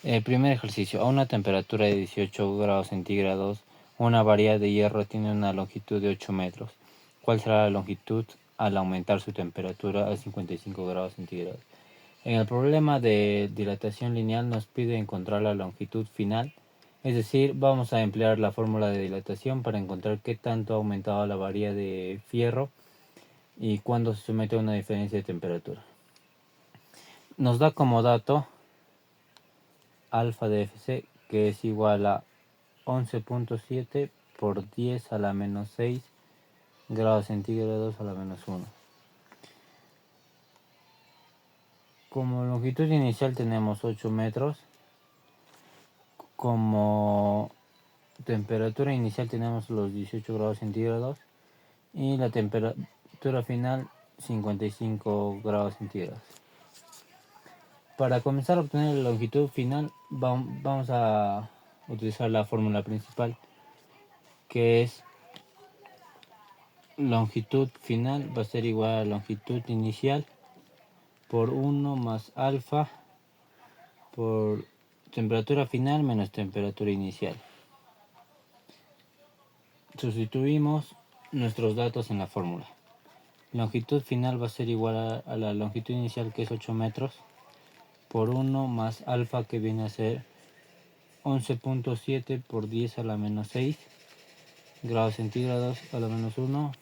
El primer ejercicio. A una temperatura de 18 grados centígrados, una varilla de hierro tiene una longitud de 8 metros. ¿Cuál será la longitud al aumentar su temperatura a 55 grados centígrados? En el problema de dilatación lineal nos pide encontrar la longitud final, es decir, vamos a emplear la fórmula de dilatación para encontrar qué tanto ha aumentado la varilla de fierro y cuándo se somete a una diferencia de temperatura. Nos da como dato alfa de Fc, que es igual a 11.7 por 10 a la menos 6 grados centígrados a la menos 1. Como longitud inicial tenemos 8 metros. Como temperatura inicial tenemos los 18 grados centígrados. Y la temperatura final 55 grados centígrados. Para comenzar a obtener la longitud final vamos a utilizar la fórmula principal, que es longitud final va a ser igual a longitud inicial por 1 más alfa por temperatura final menos temperatura inicial. Sustituimos nuestros datos en la fórmula. Longitud final va a ser igual a la longitud inicial, que es 8 metros, por 1 más alfa, que viene a ser 11.7 por 10 a la menos 6 grados centígrados a la menos 1.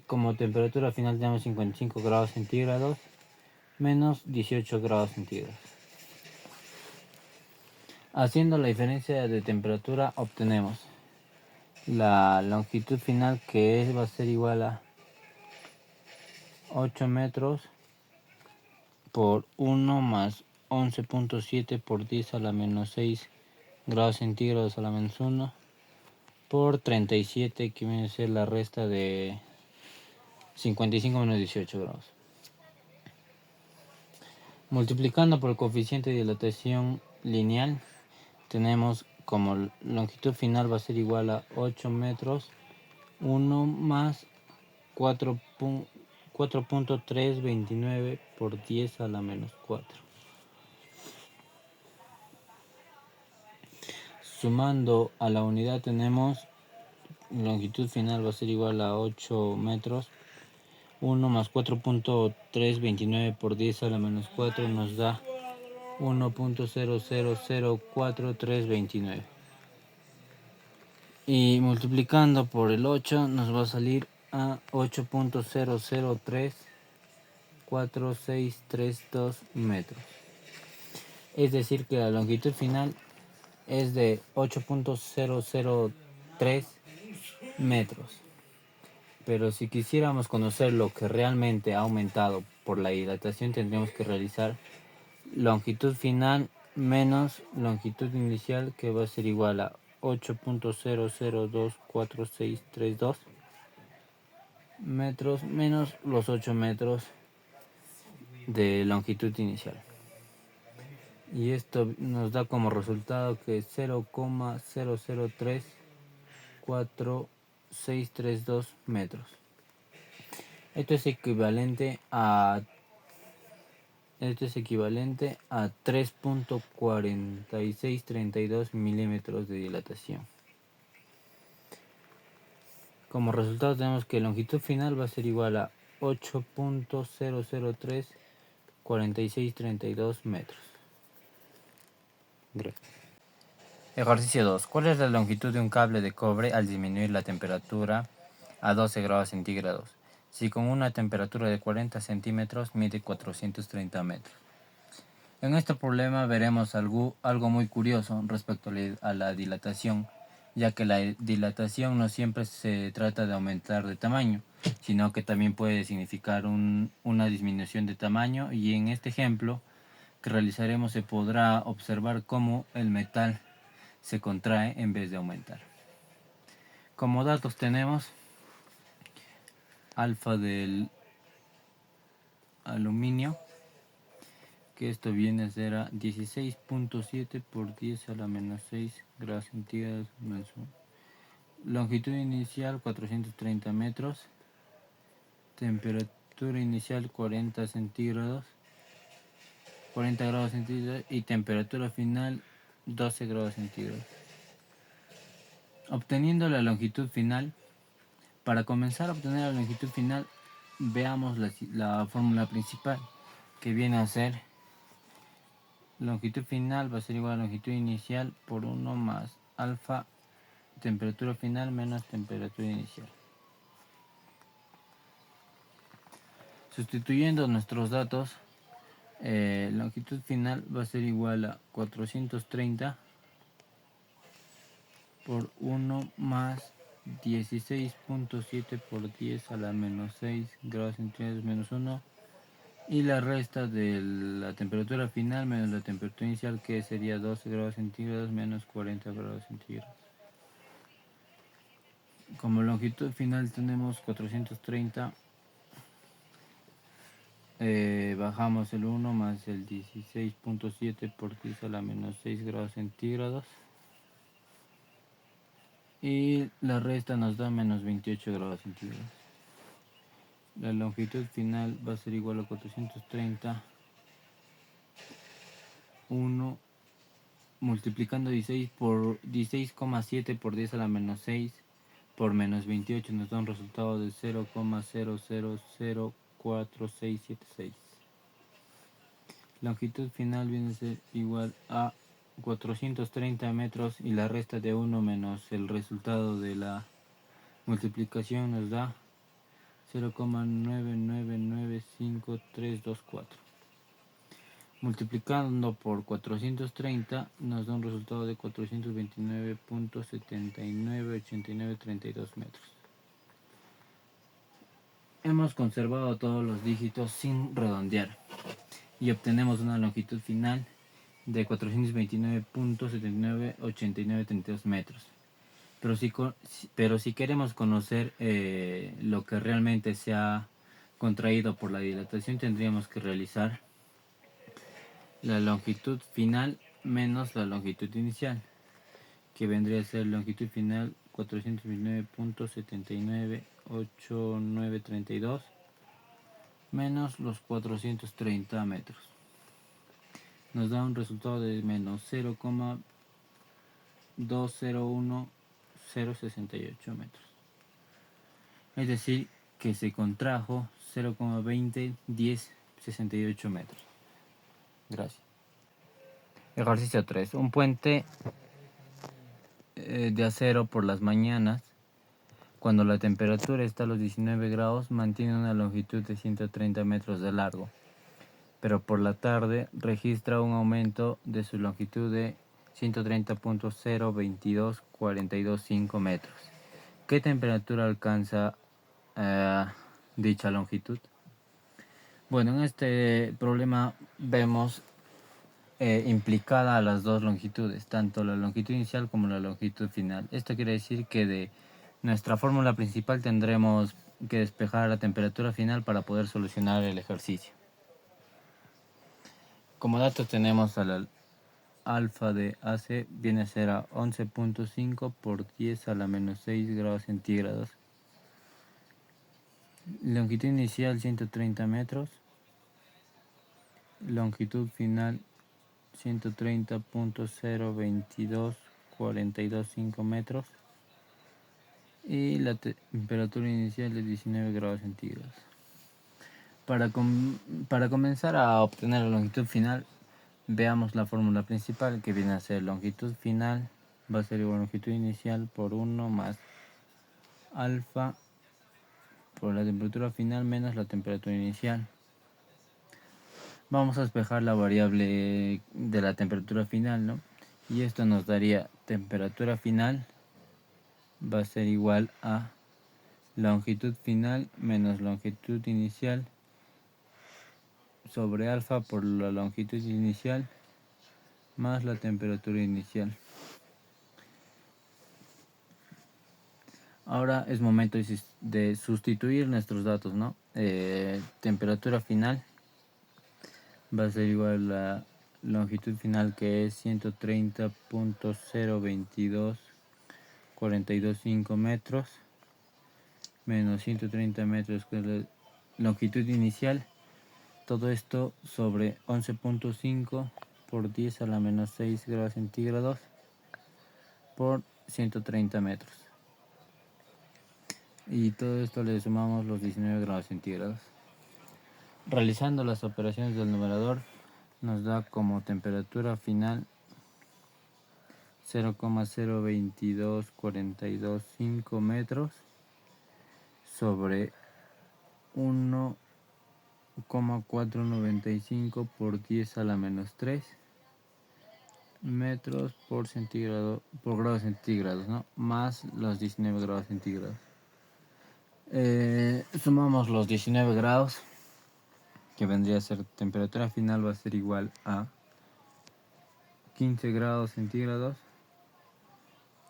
Como temperatura final tenemos 55 grados centígrados menos 18 grados centígrados. Haciendo la diferencia de temperatura obtenemos la longitud final, que va a ser igual a 8 metros por 1 más 11.7 por 10 a la menos 6 grados centígrados a la menos 1 por 37, que viene a ser la resta de 55 menos 18 grados. Multiplicando por el coeficiente de dilatación lineal, tenemos como longitud final va a ser igual a 8 metros 1 más 4.329 por 10 a la menos 4. Sumando a la unidad tenemos longitud final va a ser igual a 8 metros 1 más 4.329 por 10 a la menos 4 nos da 1.0004329. Y multiplicando por el 8 nos va a salir a 8.0034632 metros. Es decir, que la longitud final es de 8.003 metros. Pero si quisiéramos conocer lo que realmente ha aumentado por la dilatación, tendríamos que realizar longitud final menos longitud inicial, que va a ser igual a 8.0024632 metros menos los 8 metros de longitud inicial. Y esto nos da como resultado que 0,00344632 metros. Esto es equivalente a 3.4632 milímetros de dilatación. Como resultado tenemos que la longitud final va a ser igual a 8.0034632 metros. Gracias. Ejercicio 2. ¿Cuál es la longitud de un cable de cobre al disminuir la temperatura a 12 grados centígrados? Si con una temperatura de 40 centímetros mide 430 metros. En este problema veremos algo muy curioso respecto a la dilatación, ya que la dilatación no siempre se trata de aumentar de tamaño, sino que también puede significar una disminución de tamaño, y en este ejemplo que realizaremos se podrá observar cómo el metal se contrae en vez de aumentar. Como datos tenemos alfa del aluminio, que esto viene a ser a 16.7 por 10 a la menos 6 grados centígrados menos 1. Longitud inicial 430 metros. Temperatura inicial 40 centígrados. 40 grados centígrados y temperatura final 12 grados centígrados. Obteniendo la longitud final. Para comenzar a obtener la longitud final, veamos la fórmula principal, que viene a ser longitud final va a ser igual a longitud inicial por 1 más alfa temperatura final menos temperatura inicial. Sustituyendo nuestros datos, longitud final va a ser igual a 430 por 1 más 16.7 por 10 a la menos 6 grados centígrados menos 1 y la resta de la temperatura final menos la temperatura inicial, que sería 12 grados centígrados menos 40 grados centígrados. Como longitud final tenemos 430, bajamos el 1 más el 16.7 por 10 a la menos 6 grados centígrados y la resta nos da menos 28 grados centígrados. La longitud final va a ser igual a 430 1 multiplicando 16 por 16,7 por 10 a la menos 6 por menos 28 nos da un resultado de 0,00046676. Longitud final viene a ser igual a 430 metros y la resta de 1 menos el resultado de la multiplicación nos da 0,99952324. Multiplicando por 430 nos da un resultado de 429.798932 metros. Hemos conservado todos los dígitos sin redondear y obtenemos una longitud final de 429.798932 metros. Pero si queremos conocer lo que realmente se ha contraído por la dilatación, tendríamos que realizar la longitud final menos la longitud inicial, que vendría a ser longitud final 429.798932 menos los 430 metros. Nos da un resultado de menos 0,201068 metros. Es decir, que se contrajo 0,201068 metros. Gracias. Ejercicio 3. Un puente de acero por las mañanas, cuando la temperatura está a los 19 grados, mantiene una longitud de 130 metros de largo, pero por la tarde registra un aumento de su longitud de 130.022425 metros. ¿Qué temperatura alcanza dicha longitud? Bueno, en este problema vemos implicada a las dos longitudes, tanto la longitud inicial como la longitud final. Esto quiere decir que de nuestra fórmula principal tendremos que despejar la temperatura final para poder solucionar el ejercicio. Como datos tenemos a la alfa de AC viene a ser a 11.5 por 10 a la menos 6 grados centígrados. Longitud inicial 130 metros. Longitud final 130.022425 metros. Y la temperatura inicial de 19 grados centígrados. Para comenzar a obtener la longitud final, veamos la fórmula principal, que viene a ser longitud final va a ser igual a longitud inicial por 1 más alfa por la temperatura final menos la temperatura inicial. Vamos a despejar la variable de la temperatura final, ¿no? Y esto nos daría temperatura final va a ser igual a longitud final menos longitud inicial sobre alfa por la longitud inicial más la temperatura inicial. Ahora es momento de sustituir nuestros datos, ¿no? Temperatura final va a ser igual a la longitud final, que es 130.022425 metros menos 130 metros, que es la longitud inicial, Todo esto sobre 11.5 por 10 a la menos 6 grados centígrados por 130 metros. Y todo esto le sumamos los 19 grados centígrados. Realizando las operaciones del numerador nos da como temperatura final 0,022425 metros sobre 1,495 por 10 a la menos 3 metros por grados centígrados, ¿no? Más los 19 grados centígrados. Sumamos los 19 grados, que vendría a ser temperatura final, va a ser igual a 15 grados centígrados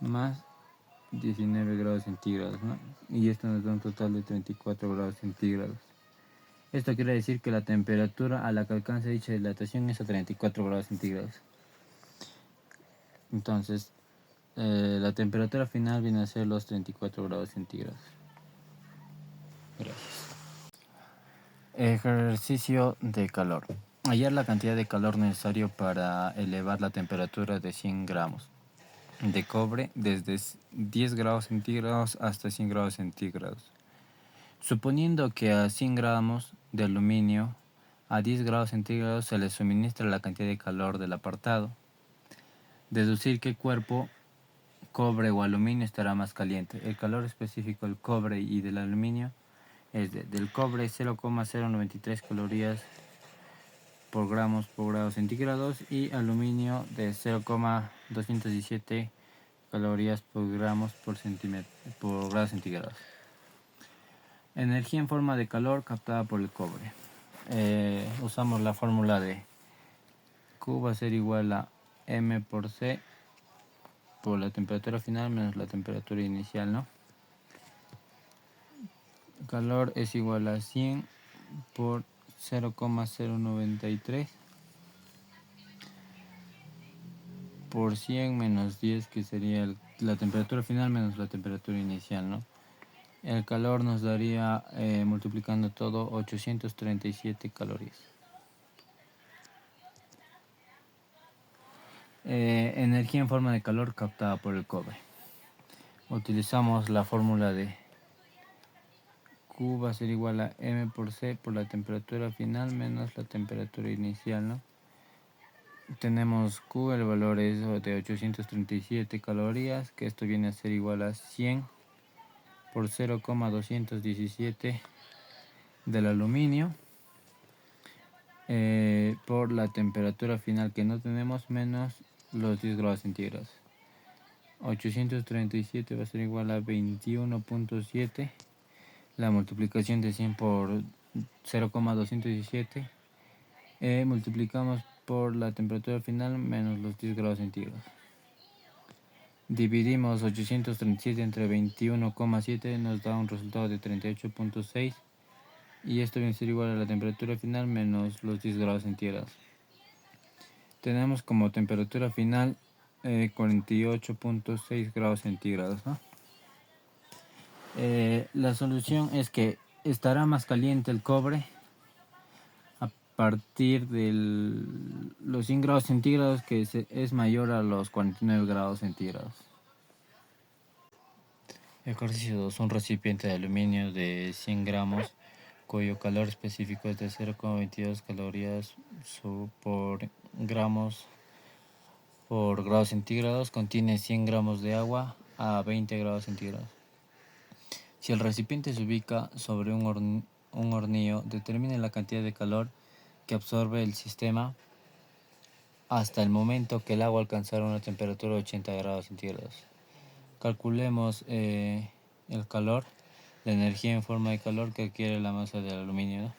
más 19 grados centígrados, ¿no? Y esto nos da un total de 34 grados centígrados. Esto quiere decir que la temperatura a la que alcanza dicha dilatación es a 34 grados centígrados. Entonces, la temperatura final viene a ser los 34 grados centígrados. Gracias. Ejercicio de calor. Hallar la cantidad de calor necesario para elevar la temperatura de 100 gramos de cobre desde 10 grados centígrados hasta 100 grados centígrados. Suponiendo que a 100 gramos de aluminio a 10 grados centígrados se le suministra la cantidad de calor del apartado, deducir qué cuerpo, cobre o aluminio, estará más caliente. El calor específico del cobre y del aluminio es del cobre 0,093 calorías por gramos por grado centígrados y aluminio de 0,217 calorías por gramos por grado centígrados. Energía en forma de calor captada por el cobre. Usamos la fórmula de Q va a ser igual a M por C por la temperatura final menos la temperatura inicial, ¿no? Calor es igual a 100 por 0,093 por 100 menos 10, que sería la temperatura final menos la temperatura inicial, ¿no? El calor nos daría, multiplicando todo, 837 calorías. Energía en forma de calor captada por el cobre. Utilizamos la fórmula de Q va a ser igual a M por C por la temperatura final menos la temperatura inicial, ¿no? Tenemos Q, el valor es de 837 calorías, que esto viene a ser igual a 100 por 0,217 del aluminio, por la temperatura final que no tenemos menos los 10 grados centígrados. 837 va a ser igual a 21.7, la multiplicación de 100 por 0,217, multiplicamos por la temperatura final menos los 10 grados centígrados. Dividimos 837 entre 21,7, nos da un resultado de 38.6, y esto viene a ser igual a la temperatura final menos los 10 grados centígrados. Tenemos como temperatura final 48.6 grados centígrados, ¿no? La solución es que estará más caliente el cobre a partir de los 100 grados centígrados, que es mayor a los 49 grados centígrados. Ejercicio 2. Un recipiente de aluminio de 100 gramos cuyo calor específico es de 0,22 calorías por gramos por grados centígrados contiene 100 gramos de agua a 20 grados centígrados. Si el recipiente se ubica sobre un hornillo, determine la cantidad de calor que absorbe el sistema hasta el momento que el agua alcanzará una temperatura de 80 grados centígrados. Calculemos el calor, la energía en forma de calor que adquiere la masa del aluminio, ¿no?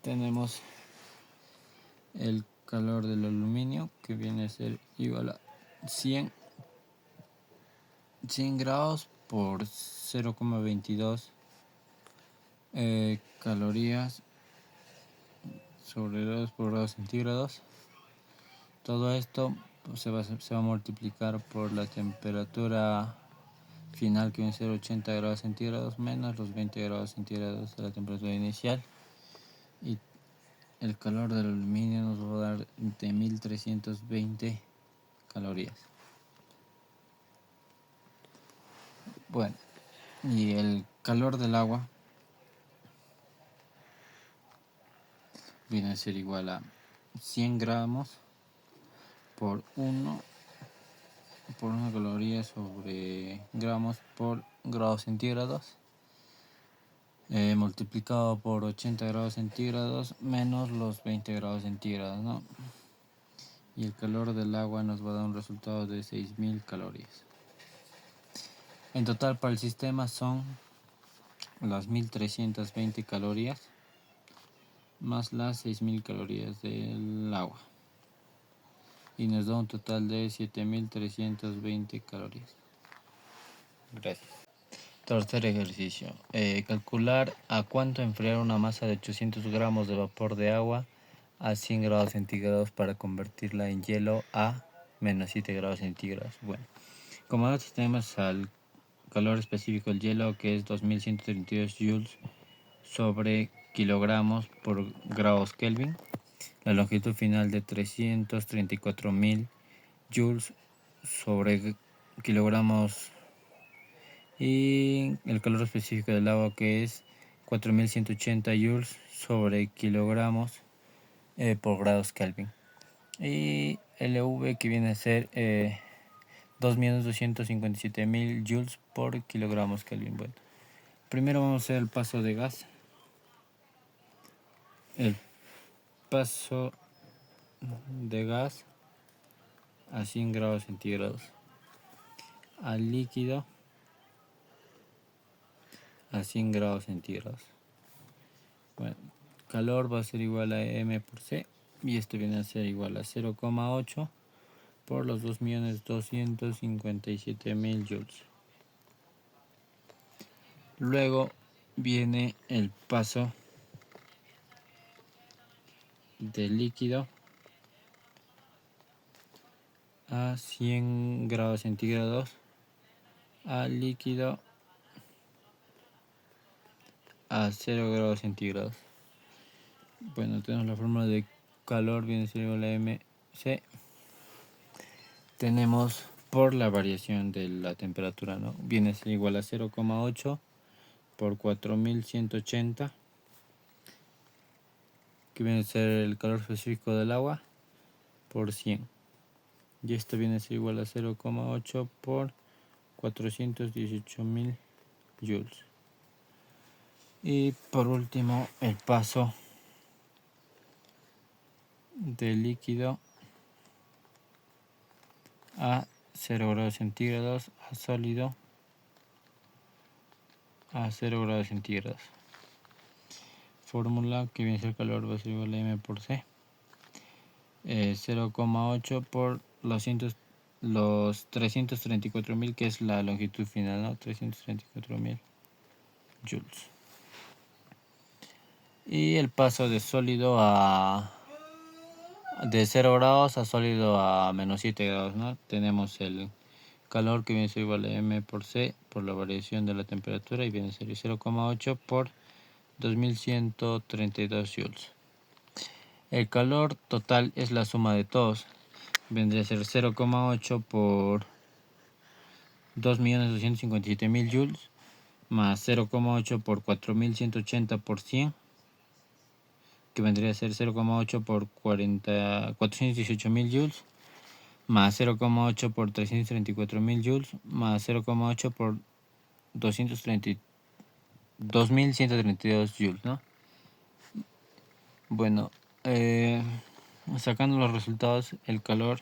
Tenemos el calor del aluminio, que viene a ser igual a 100 grados por 0,22 calorías sobre 2 por grados centígrados. Todo esto pues, se va a multiplicar por la temperatura final, que viene a ser 80 grados centígrados menos los 20 grados centígrados de la temperatura inicial. Y el calor del aluminio nos va a dar de 1320 calorías. Bueno, y el calor del agua viene a ser igual a 100 gramos por 1 caloría sobre gramos por grados centígrados, multiplicado por 80 grados centígrados menos los 20 grados centígrados, ¿no? Y el calor del agua nos va a dar un resultado de 6000 calorías. En total para el sistema son las 1320 calorías más las 6000 calorías del agua. Y nos da un total de 7320 calorías. Gracias. Tercer ejercicio. Calcular a cuánto enfriar una masa de 800 gramos de vapor de agua a 100 grados centígrados para convertirla en hielo a menos 7 grados centígrados. Bueno, como nosotros tenemos al calor específico del hielo, que es 2132 joules sobre kilogramos por grados Kelvin, la longitud final de 334.000 joules sobre kilogramos, y el calor específico del agua, que es 4180 joules sobre kilogramos por grados Kelvin, y LV, que viene a ser 2.257.000 joules por kilogramos Kelvin. Bueno, primero vamos a hacer el paso de gas. El paso de gas a 100 grados centígrados al líquido a 100 grados centígrados. Bueno, calor va a ser igual a M por C, y esto viene a ser igual a 0,8 por los 2.257.000 joules. Luego viene el paso del líquido a 100 grados centígrados al líquido a 0 grados centígrados. Bueno, tenemos la fórmula de calor, viene a ser igual a MC. Tenemos por la variación de la temperatura, ¿no? Viene a ser igual a 0,8 por 4180, que viene a ser el calor específico del agua, por 100. Y esto viene a ser igual a 0,8 por 418.000 joules. Y por último, el paso del líquido a 0 grados centígrados a sólido a 0 grados centígrados. Fórmula que viene a ser calor va a ser igual a M por C. 0,8 por los 334.000, que es la longitud final, ¿no? 334.000 joules. Y el paso de sólido de 0 grados a sólido a menos 7 grados, ¿no? Tenemos el calor, que viene a ser igual a M por C por la variación de la temperatura, y viene a ser 0,8 por 2132 joules. El calor total es la suma de todos. Vendría a ser 0,8 por 2.257.000 joules más 0,8 por 4.180 por 100, que vendría a ser 0,8 por 418.000 joules más 0,8 por 334.000 joules más 0,8 por 2.132 joules, ¿no? Bueno, sacando los resultados, el calor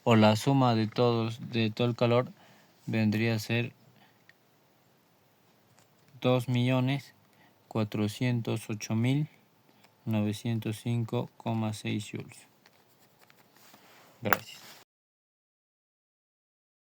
o la suma de todo el calor vendría a ser 2.408.905,6 joules. Gracias.